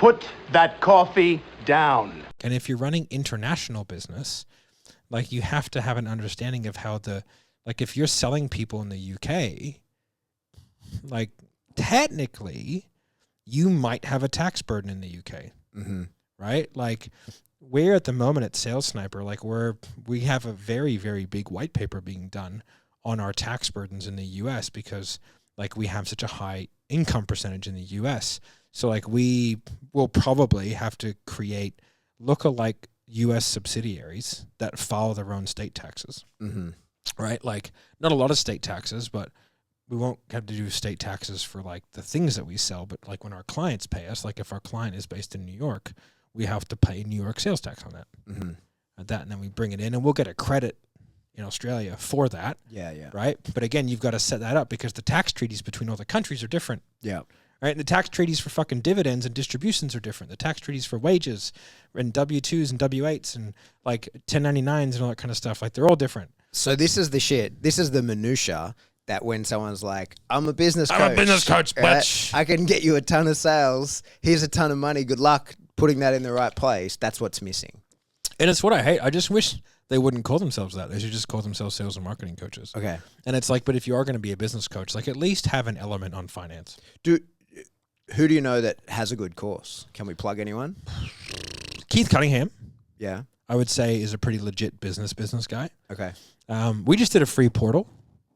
Put that coffee down. And if you're running international business, like you have to have an understanding of how like if you're selling people in the UK, like technically you might have a tax burden in the UK, right? Like we're at the moment at Sales Sniper, like we have a very, very big white paper being done on our tax burdens in the US because like we have such a high income percentage in the US. So like we will probably have to create lookalike US subsidiaries that follow their own state taxes, right? Like not a lot of state taxes, but we won't have to do state taxes for like the things that we sell. But like when our clients pay us, like if our client is based in New York, we have to pay New York sales tax on that. And then we bring it in and we'll get a credit in Australia for that. Yeah. Right. But again, you've got to set that up because the tax treaties between all the countries are different. Yeah. Right. And the tax treaties for fucking dividends and distributions are different. The tax treaties for wages and W-2s and W-8s and like 1099s and all that kind of stuff. Like they're all different. So this is the shit. This is the minutia that when someone's like, I'm a business coach. I'm a business coach, bitch. I can get you a ton of sales. Here's a ton of money. Good luck putting that in the right place. That's what's missing. And it's what I hate. I just wish they wouldn't call themselves that. They should just call themselves sales and marketing coaches. Okay. And it's like, but if you are going to be a business coach, like at least have an element on finance. Who do you know that has a good course? Can we plug anyone? Keith Cunningham, Yeah. I would say, is a pretty legit business guy. Okay. We just did a free portal,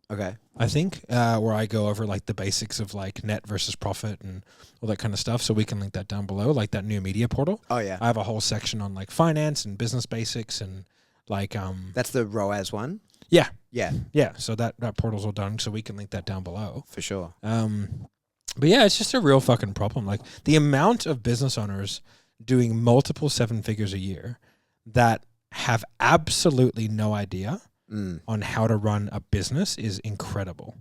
Okay. I think, where I go over like the basics of like net versus profit and all that kind of stuff. So we can link that down below, like that new media portal. Oh yeah. I have a whole section on like finance and business basics and like That's the ROAS one? yeah. Yeah. So that portal's all done. So we can link that down below. For sure. But yeah, it's just a real fucking problem. Like the amount of business owners doing multiple 7 figures a year that have absolutely no idea on how to run a business is incredible.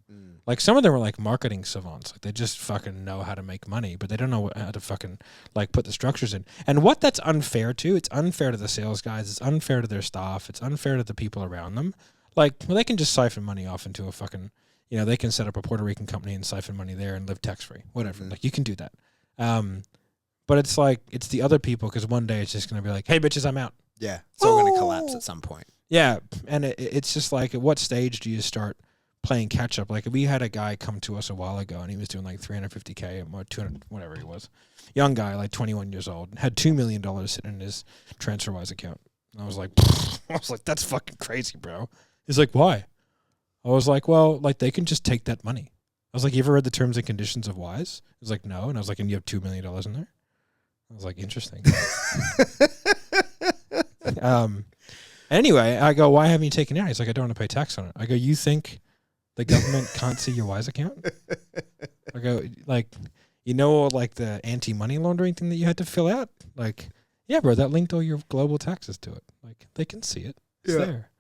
Like some of them are like marketing savants. Like they just fucking know how to make money, but they don't know how to fucking like put the structures in. And what that's unfair to, it's unfair to the sales guys. It's unfair to their staff. It's unfair to the people around them. Like, well, they can just siphon money off into a fucking, you know, they can set up a Puerto Rican company and siphon money there and live tax-free, whatever. Like you can do that. But it's like, it's the other people because one day it's just going to be like, hey, bitches, I'm out. Yeah. It's all going to collapse at some point. Yeah. And it's just like, at what stage do you start playing catch up? Like we had a guy come to us a while ago and he was doing like $350K or 200, whatever he was. Young guy, like 21 years old, had $2 million sitting in his TransferWise account. And I was like, that's fucking crazy, bro. He's like, why? I was like, well, like they can just take that money. I was like, you ever read the terms and conditions of Wise? He was like, no. And I was like, and you have $2 million in there? I was like, interesting. Anyway, I go, why haven't you taken it out? He's like, I don't want to pay tax on it. I go, you think the government can't see your Wise account? I go, like, you know, like the anti-money laundering thing that you had to fill out? Like, yeah, bro, that linked all your global taxes to it. Like, they can see it. It's there.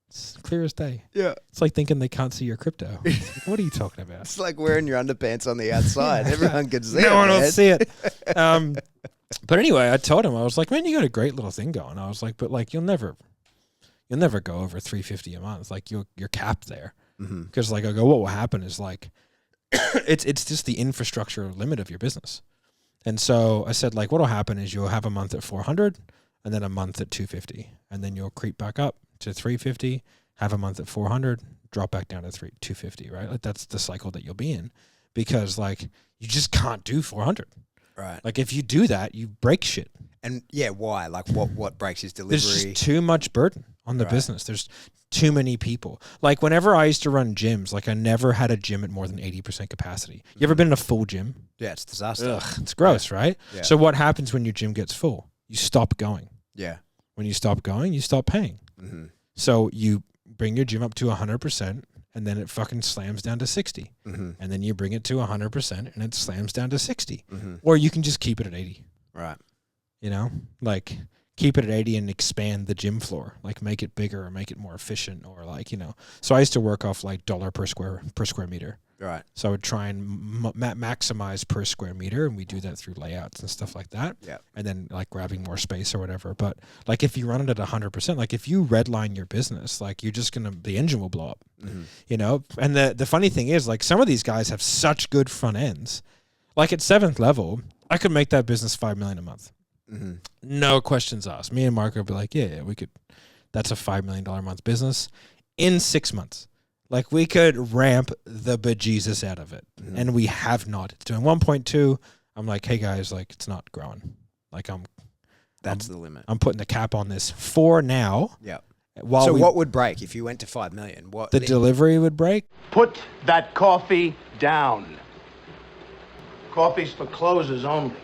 It's clear as day. Yeah. It's like thinking they can't see your crypto. Like, what are you talking about? It's like wearing your underpants on the outside. Everyone can see it. No one will see it. But anyway, I told him, I was like, man, you got a great little thing going. I was like, but like, you'll never go over $350 a month. Like you're capped there. Because like I go, what will happen is like, it's just the infrastructure limit of your business. And so I said, like, what'll happen is you'll have a month at 400 and then a month at 250. And then you'll creep back up to 350, have a month at 400, drop back down to 250, right? Like that's the cycle that you'll be in because like you just can't do 400. Right. Like if you do that, you break shit. And yeah, why? Like what breaks his delivery? There's just too much burden on the business. There's too many people. Like whenever I used to run gyms, like I never had a gym at more than 80% capacity. You ever been in a full gym? Yeah, it's a disaster. Ugh, it's gross, right? Yeah. So what happens when your gym gets full? You stop going. Yeah. When you stop going, you stop paying. So you bring your gym up to 100% and then it fucking slams down to 60. And then you bring it to 100% and it slams down to 60. Or you can just keep it at 80. Right. You know, like keep it at 80 and expand the gym floor, like make it bigger or make it more efficient or like, you know. So I used to work off like dollar per square meter. Right. So I would try and maximize per square meter, and we do that through layouts and stuff like that. Yeah. And then like grabbing more space or whatever. But like if you run it at 100%, like if you redline your business, like you're just the engine will blow up. You know. And the funny thing is, like some of these guys have such good front ends. Like at 7th level, I could make that business $5 million a month. Mm-hmm. No questions asked. Me and Mark would be like, yeah, we could. That's a $5 million a month business in 6 months. Like, we could ramp the bejesus out of it, and we have not. It's doing 1.2. I'm like, hey guys, like, it's not growing. Like, That's the limit. I'm putting the cap on this for now. Yeah. While What would break if you went to 5 million? What the delivery would break? Put that coffee down. Coffee's for closers only.